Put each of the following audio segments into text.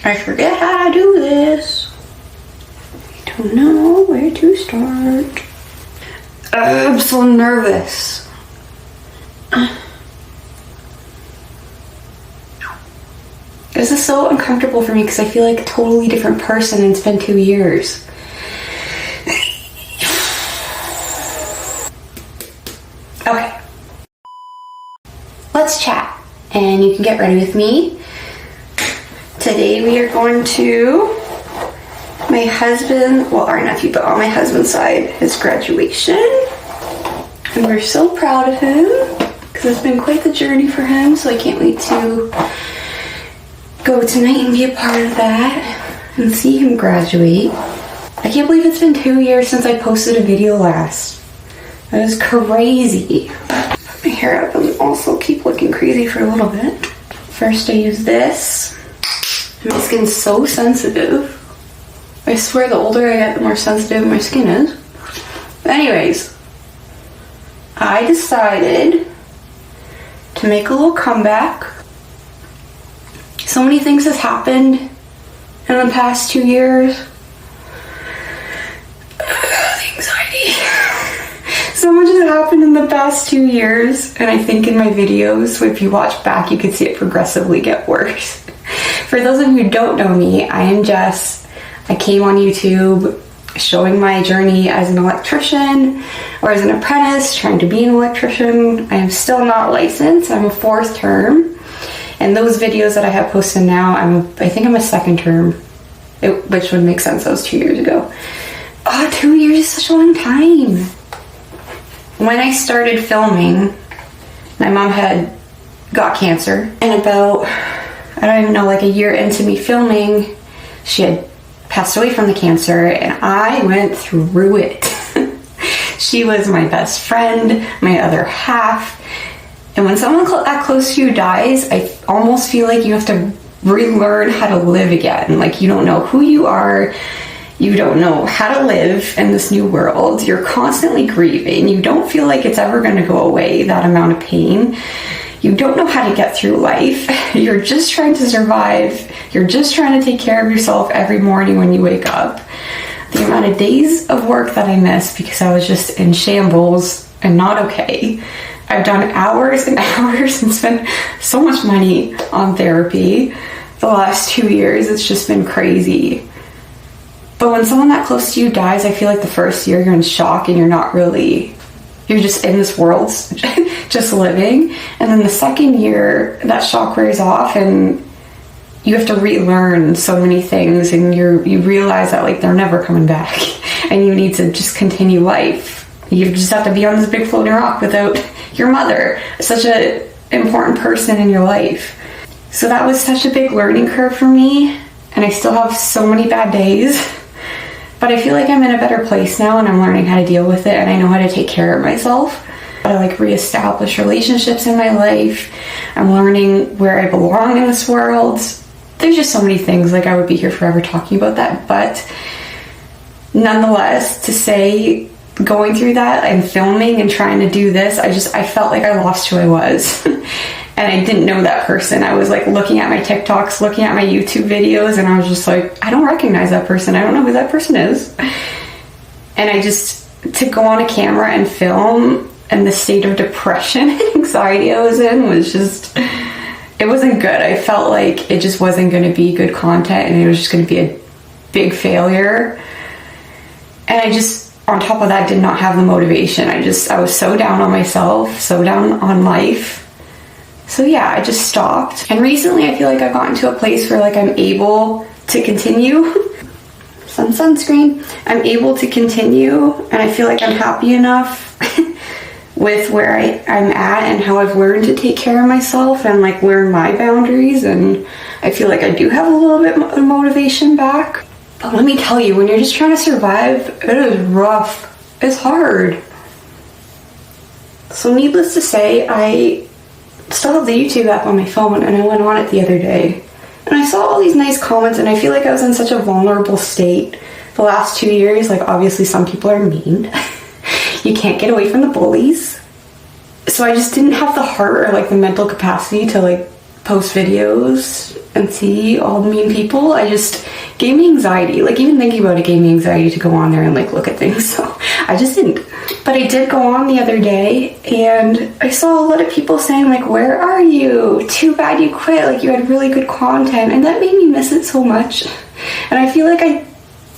I forget how to do this. I don't know where to start. I'm so nervous. This is so uncomfortable for me because I feel like a totally different person and it's been 2 years. Okay. Let's chat and you can get ready with me. Today we are going to my husband, well, our nephew, but on my husband's side, his graduation. And we're so proud of him because it's been quite the journey for him, so I can't wait to go tonight and be a part of that and see him graduate. I can't believe it's been 2 years since I posted a video last. That is crazy. Put my hair up and also keep looking crazy for a little bit. First I use this. My skin's so sensitive. I swear the older I get, the more sensitive my skin is. But anyways, I decided to make a little comeback. So many things has happened in the past 2 years. Anxiety. So much has happened in the past 2 years, and I think in my videos, if you watch back, you can see it progressively get worse. For those of you who don't know me, I am Jess. I came on YouTube showing my journey as an electrician or as an apprentice, trying to be an electrician. I am still not licensed. I'm a 4th term. And those videos that I have posted now, I think I'm a 2nd term, which would make sense. That was 2 years ago. 2 years is such a long time. When I started filming, my mom had got cancer. And about, I don't even know, like a year into me filming, she had passed away from the cancer, and I went through it. She was my best friend, my other half. And when someone that close to you dies, I almost feel like you have to relearn how to live again. Like, you don't know who you are. You don't know how to live in this new world. You're constantly grieving. You don't feel like it's ever going to go away, that amount of pain. You don't know how to get through life. You're just trying to survive. You're just trying to take care of yourself every morning when you wake up. The amount of days of work that I missed because I was just in shambles and not okay. I've done hours and hours and spent so much money on therapy the last 2 years. It's just been crazy. But when someone that close to you dies, I feel like the first year you're in shock and you're just in this world, just living. And then the second year, that shock wears off and you have to relearn so many things, and you realize that like they're never coming back and you need to just continue life. You just have to be on this big floating rock without your mother, such an important person in your life. So that was such a big learning curve for me, and I still have so many bad days, but I feel like I'm in a better place now and I'm learning how to deal with it, and I know how to take care of myself. I like reestablish relationships in my life. I'm learning where I belong in this world. There's just so many things, like I would be here forever talking about that, but nonetheless, to say going through that and filming and trying to do this, I felt like I lost who I was. And I didn't know that person. I was like looking at my TikToks, looking at my YouTube videos, and I was just like, I don't recognize that person. I don't know who that person is. And to go on a camera and film, and the state of depression and anxiety I was in was just, it wasn't good. I felt like it just wasn't going to be good content, and it was just going to be a big failure. And I just, on top of that, did not have the motivation. I was so down on myself, so down on life. So yeah, I just stopped. And recently I feel like I've gotten to a place where like I'm able to continue. Sunscreen. I'm able to continue, and I feel like I'm happy enough with where I'm at and how I've learned to take care of myself and like learn my boundaries, and I feel like I do have a little bit of motivation back. But let me tell you, when you're just trying to survive, it is rough. It's hard. So needless to say, I still have the YouTube app on my phone, and I went on it the other day. And I saw all these nice comments, and I feel like I was in such a vulnerable state the last 2 years. Like, obviously some people are mean. You can't get away from the bullies. So I just didn't have the heart or like the mental capacity to like post videos and see all the mean people, I just gave me anxiety. Like, even thinking about it gave me anxiety to go on there and like look at things, so I just didn't. But I did go on the other day, and I saw a lot of people saying like, where are you? Too bad you quit, like you had really good content, and that made me miss it so much. And I feel like I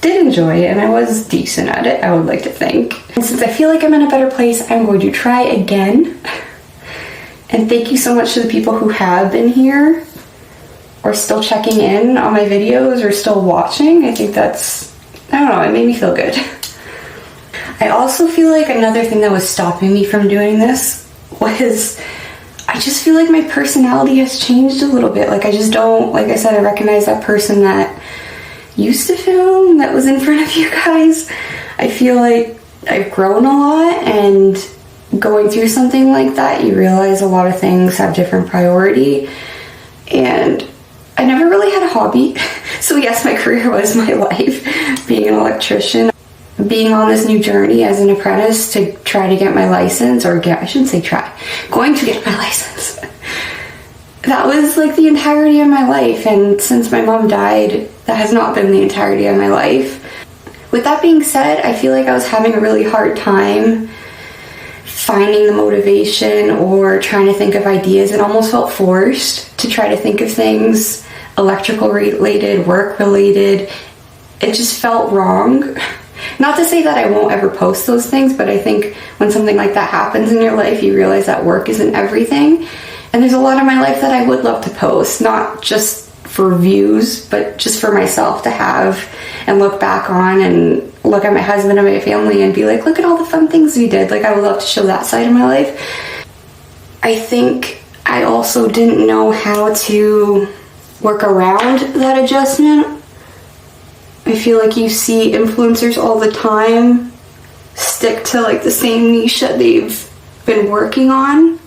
did enjoy it, and I was decent at it, I would like to think. And since I feel like I'm in a better place, I'm going to try again. And thank you so much to the people who have been here, or still checking in on my videos, or still watching. I think that's, I don't know, it made me feel good. I also feel like another thing that was stopping me from doing this was, I just feel like my personality has changed a little bit. Like, I just don't, like I said, I recognize that person that used to film, that was in front of you guys. I feel like I've grown a lot, and going through something like that, you realize a lot of things have different priority. And I never really had a hobby. So yes, my career was my life, being an electrician. Being on this new journey as an apprentice to try to get my license, or I shouldn't say try, going to get my license. That was like the entirety of my life, and since my mom died, that has not been the entirety of my life. With that being said, I feel like I was having a really hard time finding the motivation or trying to think of ideas. It almost felt forced to try to think of things electrical related, work related. It just felt wrong. Not to say that I won't ever post those things, but I think when something like that happens in your life, you realize that work isn't everything. And there's a lot of my life that I would love to post, not just for views, but just for myself to have and look back on, and look at my husband and my family and be like, look at all the fun things we did. Like, I would love to show that side of my life. I think I also didn't know how to work around that adjustment. I feel like you see influencers all the time stick to like the same niche that they've been working on,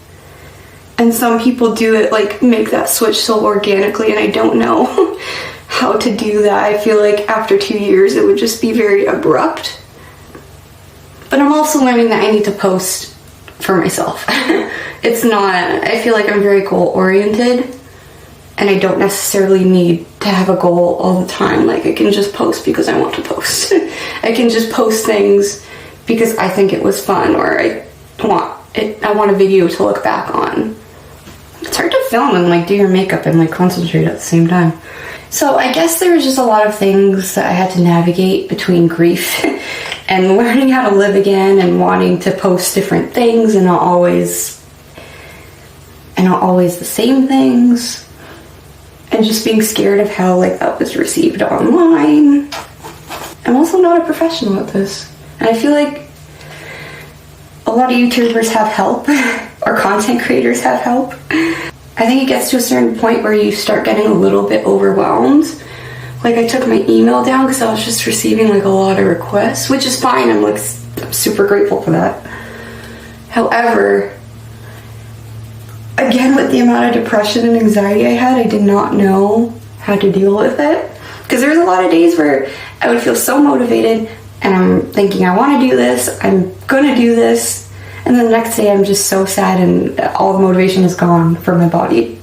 and some people do it, like make that switch so organically, and I don't know how to do that. I feel like after 2 years it would just be very abrupt. But I'm also learning that I need to post for myself. It's not, I feel like I'm very goal oriented, and I don't necessarily need to have a goal all the time. Like, I can just post because I want to post. I can just post things because I think it was fun, or I want a video to look back on. It's hard to film and like do your makeup and like concentrate at the same time. So I guess there was just a lot of things that I had to navigate between grief and learning how to live again, and wanting to post different things and not always the same things. And just being scared of how like that was received online. I'm also not a professional at this, and I feel like a lot of YouTubers have help, or content creators have help. I think it gets to a certain point where you start getting a little bit overwhelmed. Like, I took my email down because I was just receiving like a lot of requests, which is fine. I'm super grateful for that. However, again, with the amount of depression and anxiety I had, I did not know how to deal with it. Because there was a lot of days where I would feel so motivated, and I'm thinking, I want to do this, I'm gonna do this, and then the next day I'm just so sad and all the motivation is gone from my body.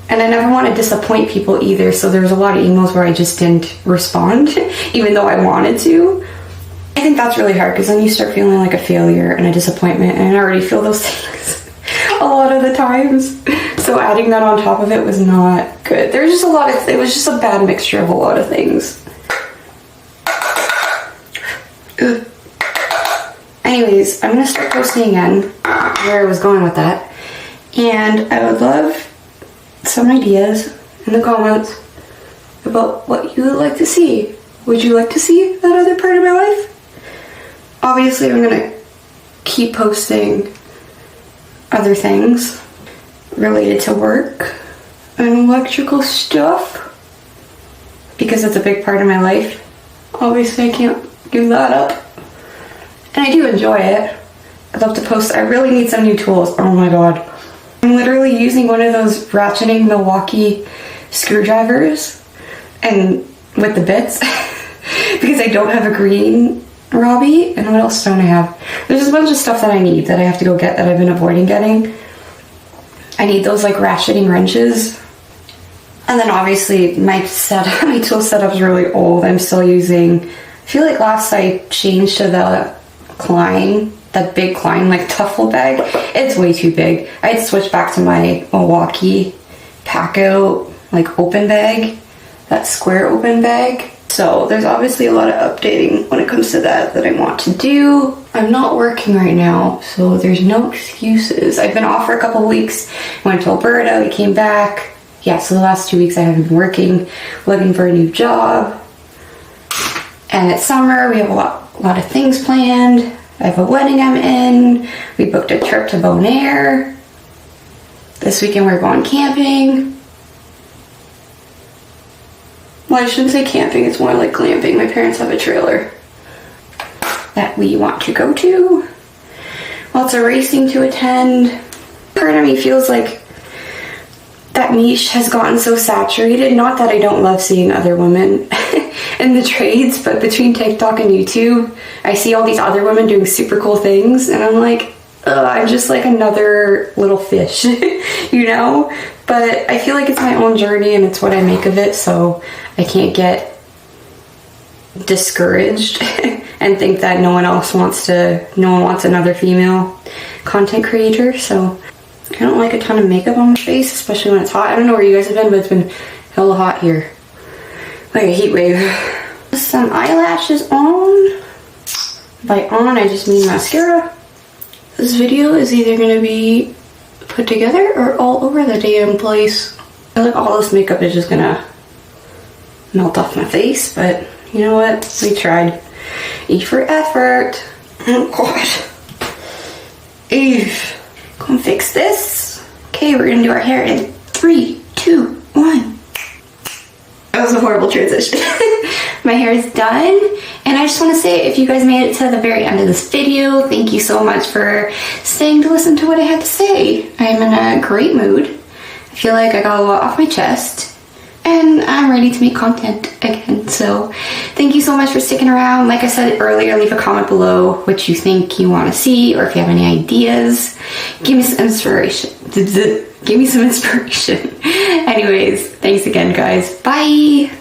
And I never want to disappoint people either, so there was a lot of emails where I just didn't respond, even though I wanted to. I think that's really hard, because then you start feeling like a failure and a disappointment, and I already feel those things a lot of the times. So adding that on top of it was not good. There was just it was just a bad mixture of a lot of things. Ugh. Anyways, I'm gonna start posting again, where I was going with that. And I would love some ideas in the comments about what you would like to see. Would you like to see that other part of my life? Obviously, I'm gonna keep posting other things related to work and electrical stuff, because it's a big part of my life. Obviously, I can't give that up. And I do enjoy it. I'd love to post. I really need some new tools. Oh my god. I'm literally using one of those ratcheting Milwaukee screwdrivers, and with the bits, because I don't have a green Robbie. And what else don't I have? There's just a bunch of stuff that I need that I have to go get that I've been avoiding getting. I need those like ratcheting wrenches. And then obviously my tool setup is really old. I'm still using, I feel like last I changed to the Klein, that big Klein like duffel bag. It's way too big. I'd switch back to my Milwaukee pack out like open bag, that square open bag. So there's obviously a lot of updating when it comes to that I want to do. I'm not working right now, so there's no excuses. I've been off for a couple weeks. Went to Alberta, we came back. Yeah, so the last 2 weeks I haven't been working, looking for a new job. And it's summer, we have a lot of things planned. I have a wedding I'm in. We booked a trip to Bonaire. This weekend we're going camping. Well, I shouldn't say camping, it's more like glamping. My parents have a trailer that we want to go to. Lots of racing to attend. Part of me feels like that niche has gotten so saturated. Not that I don't love seeing other women in the trades, but between TikTok and YouTube, I see all these other women doing super cool things, and I'm like, ugh, I'm just like another little fish, you know? But I feel like it's my own journey and it's what I make of it, so I can't get discouraged and think that no one wants another female content creator. So I don't like a ton of makeup on my face, especially when it's hot. I don't know where you guys have been, but it's been hella hot here. Like a heat wave. Some eyelashes on. By on, I just mean mascara. This video is either going to be put together or all over the damn place. I feel like all this makeup is just going to melt off my face, but you know what? We tried. E for effort. Oh god. Eve. Come fix this. Okay, we're gonna do our hair in 3, 2, 1. That was a horrible transition. My hair is done, and I just want to say, if you guys made it to the very end of this video, thank you so much for staying to listen to what I had to say. I'm in a great mood. I feel like I got a lot off my chest, and I'm ready to make content again. So thank you so much for sticking around. Like I said earlier, leave a comment below what you think you want to see, or if you have any ideas. Give me some inspiration. Give me some inspiration. Anyways, thanks again, guys. Bye.